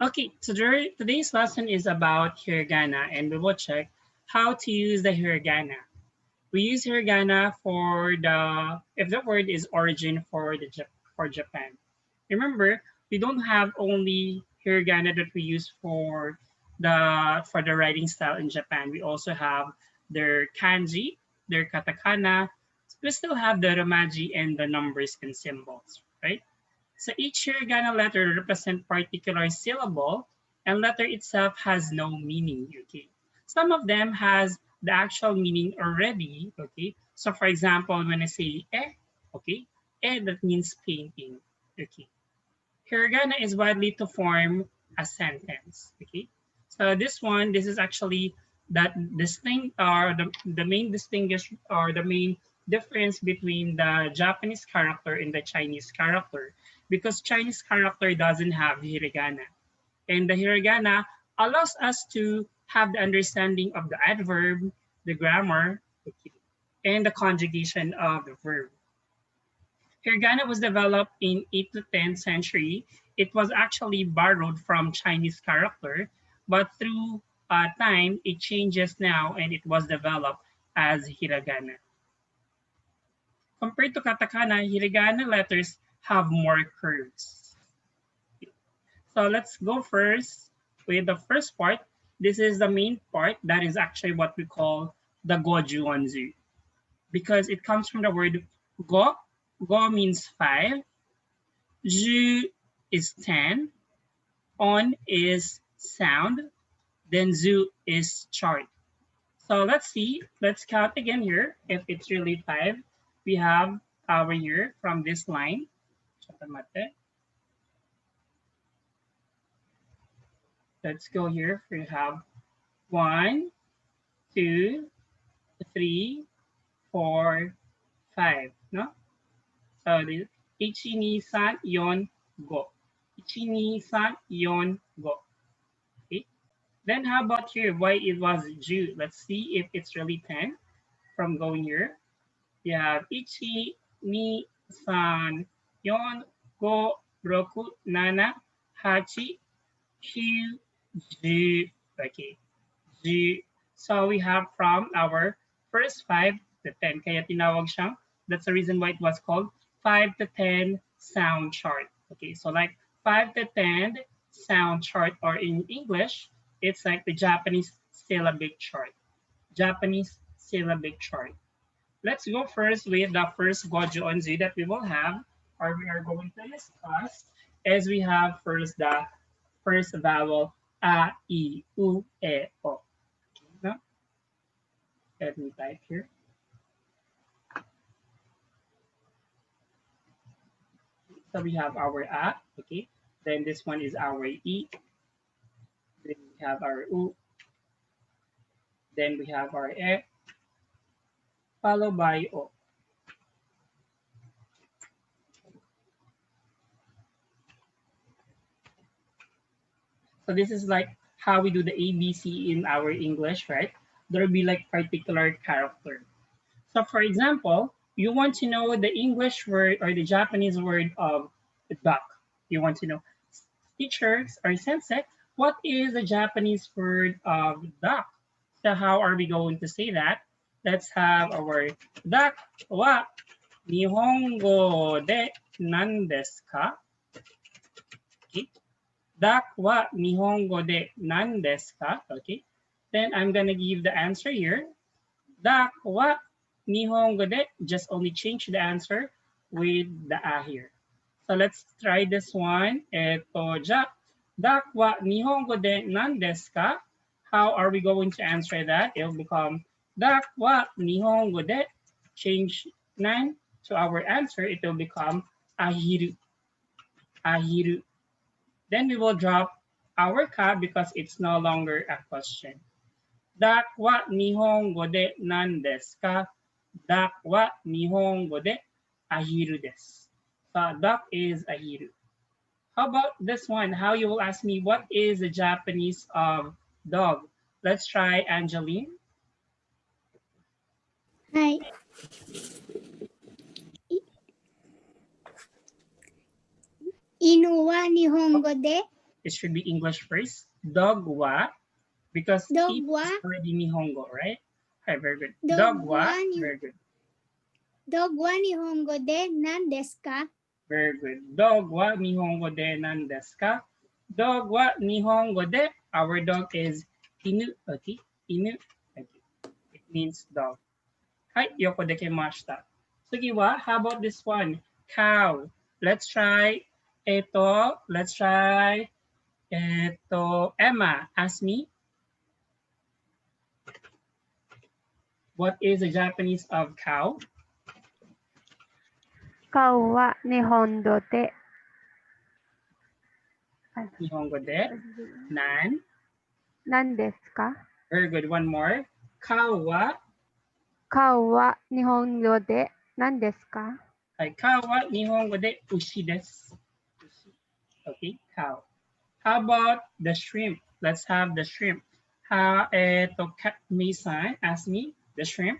Okay, so today's lesson is about hiragana, and we will check how to use the hiragana. We use hiragana for the if the word is origin for for Japan. Remember, we don't have only hiragana that we use for the writing style in Japan. We also have their kanji, their katakana. We still have the romaji and the numbers and symbols, right? So each hiragana letter represents particular syllable, and letter itself has no meaning. Okay, some of them has the actual meaning already. Okay, so for example, when I say okay, that means painting. Okay, hiragana is widely to form a sentence. Okay, so this is actually that distinct or the main distinguish or the main difference between the Japanese character and the Chinese character, because Chinese character doesn't have hiragana, and the hiragana allows us to have the understanding of the adverb, the grammar, okay, and the conjugation of the verb. Hiragana was developed in 8th to 10th century. It was actually borrowed from Chinese character, but through time, it changes now and it was developed as hiragana. Compared to katakana, hiragana letters have more curves. So let's go first with the first part. This is the main part that is actually what we call the goju onzu, because it comes from the word go. Go means 5. Ju is 10, on is sound, then zu is chart. So let's see, let's count again here. If it's really 5, we have our here from this line. Let's go here. We have 1, 2, 3, 4, 5. No? So this ichi ni san yon go. Ichi ni san yon go. Okay. Then how about here? Why it was Ju? Let's see if it's really 10 from going here. You have ichi ni san yon go roku nana hachi kyu ju. Okay. Ju. So we have from our first 5 to 10. Kaya tinawag siyang, that's the reason why it was called 5 to 10 sound chart. Okay, so like 5 to 10 sound chart, or in English, it's like the Japanese syllabic chart. Japanese syllabic chart. Let's go first with the first Goju Onzi that we will have, or we are going to discuss, as we have first the first vowel a, I, U, E, O. Okay, no? Let me type here. So we have our a, okay. Then this one is our I. Then we have our U. Then we have our E, followed by O. So this is like how we do the ABC in our English, right? There will be like particular character. So for example, you want to know the English word or the Japanese word of duck. You want to know, teachers or sensei, what is the Japanese word of duck? So how are we going to say that? Let's have our duck wa nihongo de nan desu ka? Okay. Duck wa nihongo de nan desu ka? Okay. Then I'm gonna give the answer here. Duck wa nihongo de, just only change the answer with the a here. So let's try this one. Eto ja, duck wa nihongo de nan desu ka? How are we going to answer that? It will become duck wa nihongo de, change nan to our answer. It will become ahiru, ahiru. Then we will drop our ka because it's no longer a question. Duck wa nihongo de nan desu ka? Duck wa nihongo de ahiru desu. So duck is ahiru. How about this one? How you will ask me what is the Japanese of dog? Let's try Angeline. はい。犬は日本語で it should be English first. Dog wa, because Dog it wa. is already Nihongo, right? Okay, very good. Dog Dog wa, wa ni very good. Dog wa nihongo de nan desu ka? Very good. Dog wa Nihongo de nan desu ka? Dog wa Nihongo de, our dog is inu, okay? Inu, okay. It means dog. Hai, yoko dekimashita. Sugiwa, how about this one? Cow. Let's try eto. Let's try eto. Emma, ask me, what is the Japanese of cow? 顔は日本語で、Nihongo de. Nan. 何ですか？ Very good. One more. Cow wa. 顔は日本語で何ですか？ Cow wa Nihongo de ushi desu. Ushi. Okay, cow. How about the shrimp? Let's have the shrimp. Misan, ask me the shrimp.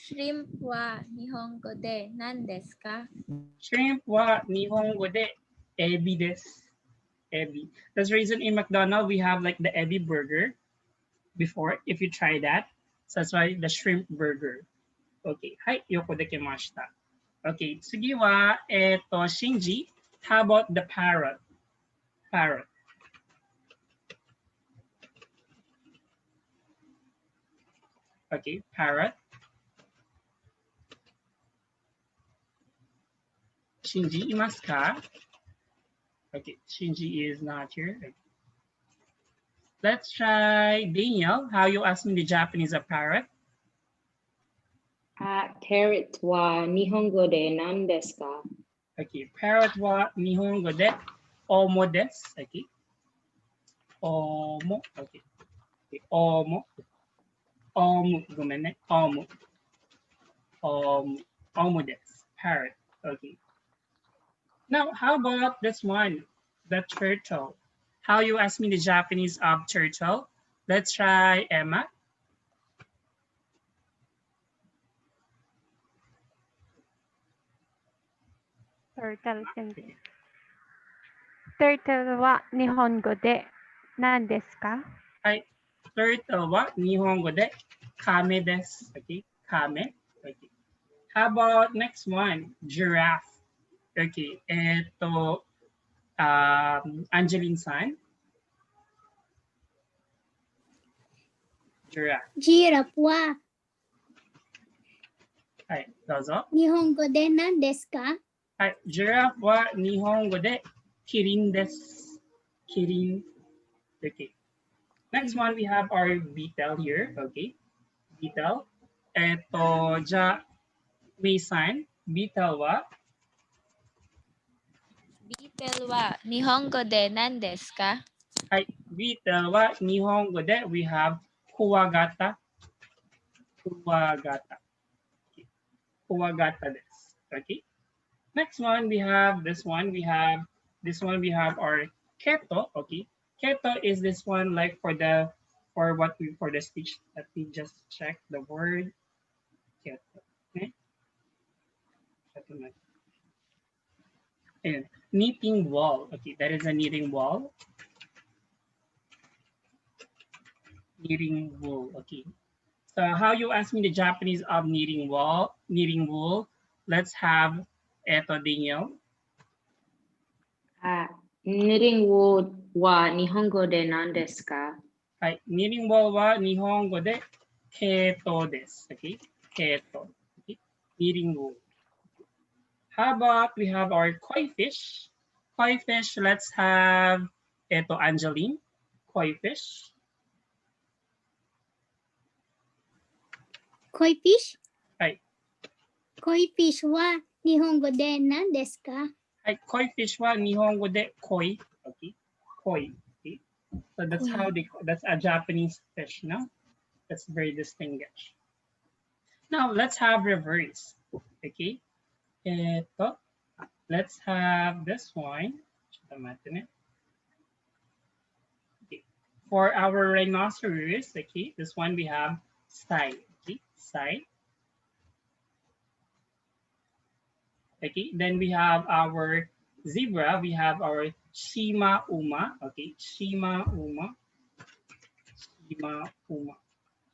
シュリンプは日本語で何ですか？ Shrimp wa Nihongo de ebi desu. Ebi. That's the reason in McDonald's we have like the ebi burger before, if you try that. So that's why the shrimp burger. Okay. Hai, yoko dekimashita. Okay. Tsugi wa, Shinji. How about the parrot? Parrot. Okay, parrot. Shinji imasu ka? Okay, Shinji is not here. Let's try Daniel. How you ask me the Japanese of parrot? Parrot wa nihongo de nan desu ka? Okay, parrot wa nihongo de omo desu. Okay. Omo. Okay. Okay. Omo. Omo. Gomenne. Omo. Omo desu. Parrot. Okay. Now, how about this one? The turtle. How you ask me the Japanese of turtle? Let's try Emma. Turtle は日本語で何ですか？はい。Turtle wa Nihongo de kame desu. Okay, kame. Okay. How about next one? Giraffe. Okay, Angeline-san. Giraffe. ジラフははい、どうぞ。日本語で何ですか？はい、Giraffe は日本語でキリンです。キリン。Okay. Next one, we have our beetle here. Okay. Beetle. じゃあ、May-san. Beetle はビーテルは日本語で何ですか？はい、Beetle は日本語で we have クワガタ。クワガタ。クワガタです。Okay. Next one, we have this one. We have our keto. Okay. Keto is this one like for the speech. Let me just check the word keto. Okay. And knitting wall. Okay, that is a knitting wall. Knitting wool. Okay. So how you ask me the Japanese of knitting wool? Let's have eto Daniel. Knitting wool wa nihongo de nan desu ka? はい、knitting wool は日本語で毛糸です。Okay? 毛糸。Okay? Knitting wool. How about we have our koi fish? Koi fish, let's have Angeline. Koi fish. コイフィッシュはい。コイフィッシュは日本語で何ですか？はい、koi fish は日本語でkoi。Okay? Koi. Okay? So that's how that's a Japanese fish, no? That's very distinguished. Now let's have reverse. Okay? Let's have this one. Okay. For our rhinoceros, okay, this one we have side. Okay, side. Okay, then we have our zebra. We have our shima uma. Okay, shima uma, shima uma.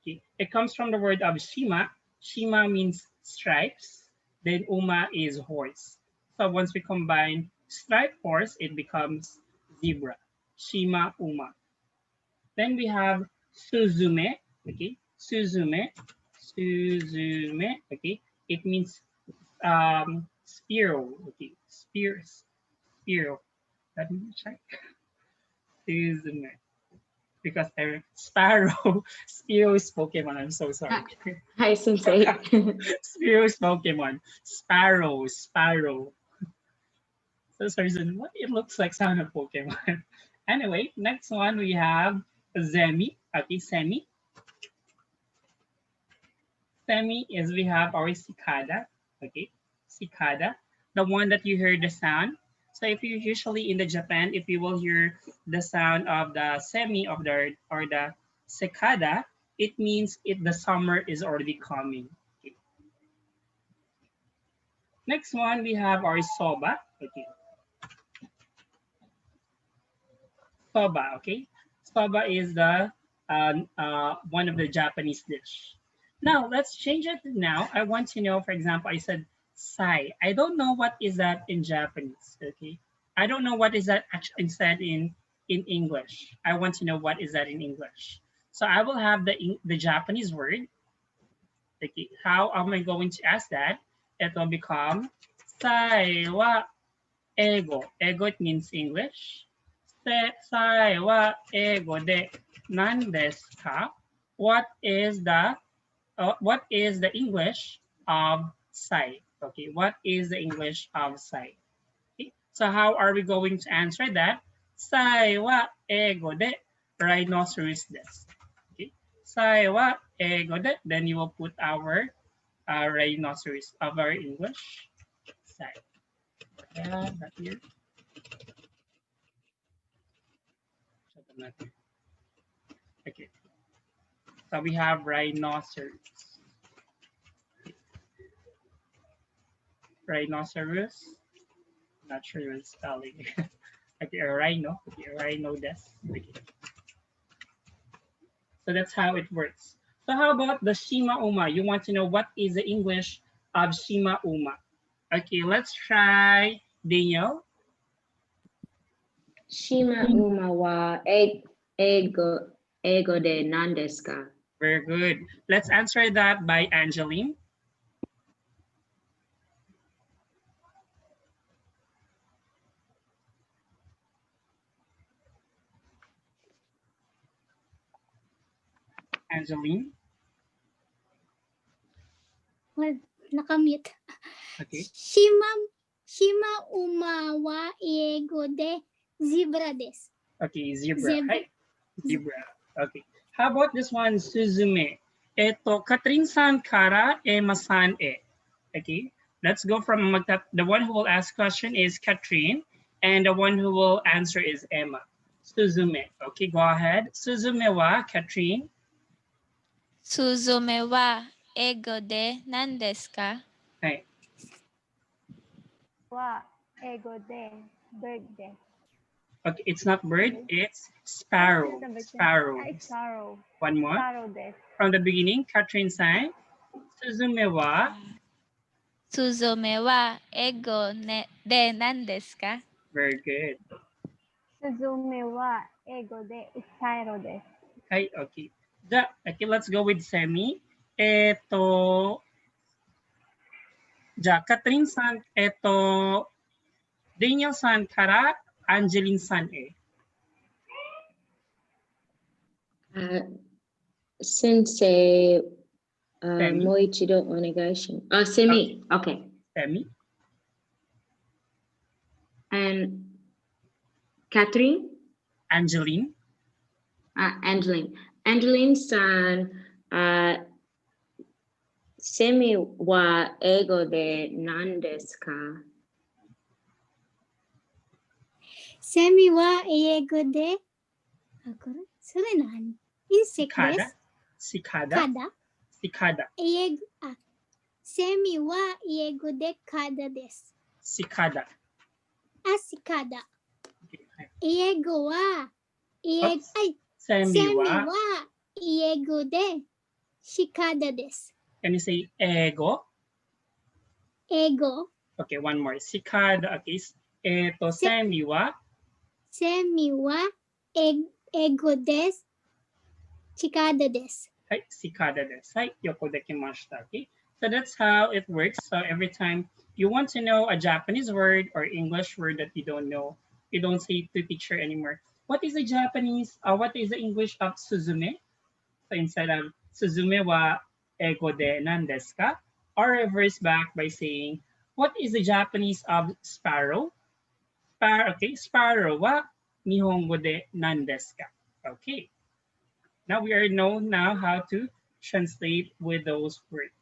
Okay, it comes from the word of shima. Shima means stripes. Then uma is horse. So once we combine striped horse, it becomes zebra. Shima uma. Then we have suzume. Okay, suzume, suzume. Okay, it means sparrow. Okay, sparrow. Let me check. Suzume. Because Sparrow, Sparrow is Pokemon. I'm so sorry. Hi, Sensei. Sparrow is Pokemon. Sparrow. So sorry, what it looks like sound of Pokemon. Anyway, next one we have Zemi. Okay, Semi. Semi is we have our cicada. Okay, cicada, the one that you heard the sound. So if you usually in the Japan, if you will hear the sound of the semi of the or the cicada, it means the summer is already coming. Okay. Next one we have our soba. Okay, soba. Okay, soba is the one of the Japanese dish. Now let's change it. Now I want to know, for example, I said sai. I don't know what is that in Japanese. Okay, I don't know what is that actually said in English. I want to know what is that in English. So I will have the Japanese word. Okay, how am I going to ask that? It will become sai wa ego. Ego it means English. Sai wa ego de nan desu ka? What is the English of sai? Okay, what is the English of sai? Okay, so how are we going to answer that? Sai wa ego de rhinoceros desu. Okay, sai wa ego de. Then you will put our rhinoceros of our English. Sai. Yeah, that here. Okay, so we have rhinoceros. Rhinoceros. Not sure your spelling. Okay, a rhino. Okay, a rhino desk. Okay. So that's how it works. So how about the Shima Uma? You want to know what is the English of Shima Uma? Okay, let's try Daniel. Shima uma wa ego de nan desu ka? Very good. Let's answer that by Angeline. Angeline. Well, nakamute. Okay. Shima uma wa iego de zebra desu. Okay, zebra. Zebra. Hi. Zebra. Okay. How about this one, Suzume? Eto, Katrin-san kara Emma-san e. Okay. Let's go from the one who will ask question is Katrin, and the one who will answer is Emma. Suzume. Okay, go ahead. Suzume wa Katrin. Suzume wa ego de nan desu ka? Hey. Wa ego de bird desu. Okay, it's not bird, it's sparrow. Sparrow. Sparrow. One more. Sparrow desu. From the beginning, Katrin-san. Suzume wa. Suzume wa ego de nan desu ka? Very good. Suzume wa ego de sparrow desu. Okay. Okay, let's go with Semi. Eto, Katrin-san, Daniel-san kara Angeline-san e. Sensei, Semi. moichido onegai shimasu. Semi. Okay. Semi. And Catherine? Angeline. Angeline. Angeline-san, semi wa ego de nan desu ka? Semi wa iego de. Sure nan. Insect Cicada. desu. Cicada. Kada. Cicada. Semi wa iego de kada desu. Cicada. Asikada. Okay. Iego wa. Ieg, Oops. ay, Semi semi wa. wa. Iego de. Shikada desu. Can you say ego? Ego. Okay, one more. Cicada. Okay. Eto Se- semi wa. Semi wa. Ego desu. Shikada desu. Hi, cicada desu. Hi, yoko dekimashita. Okay. So that's how it works. So every time you want to know a Japanese word or English word that you don't know, you don't say to teacher anymore. What is the Japanese? What is the English of Suzume? So instead of Suzume wa ego de nan desu ka? Or reverse back by saying, what is the Japanese of sparrow? Okay, sparrow wa nihongo de nan desu ka? Okay. Now we are know now how to translate with those words.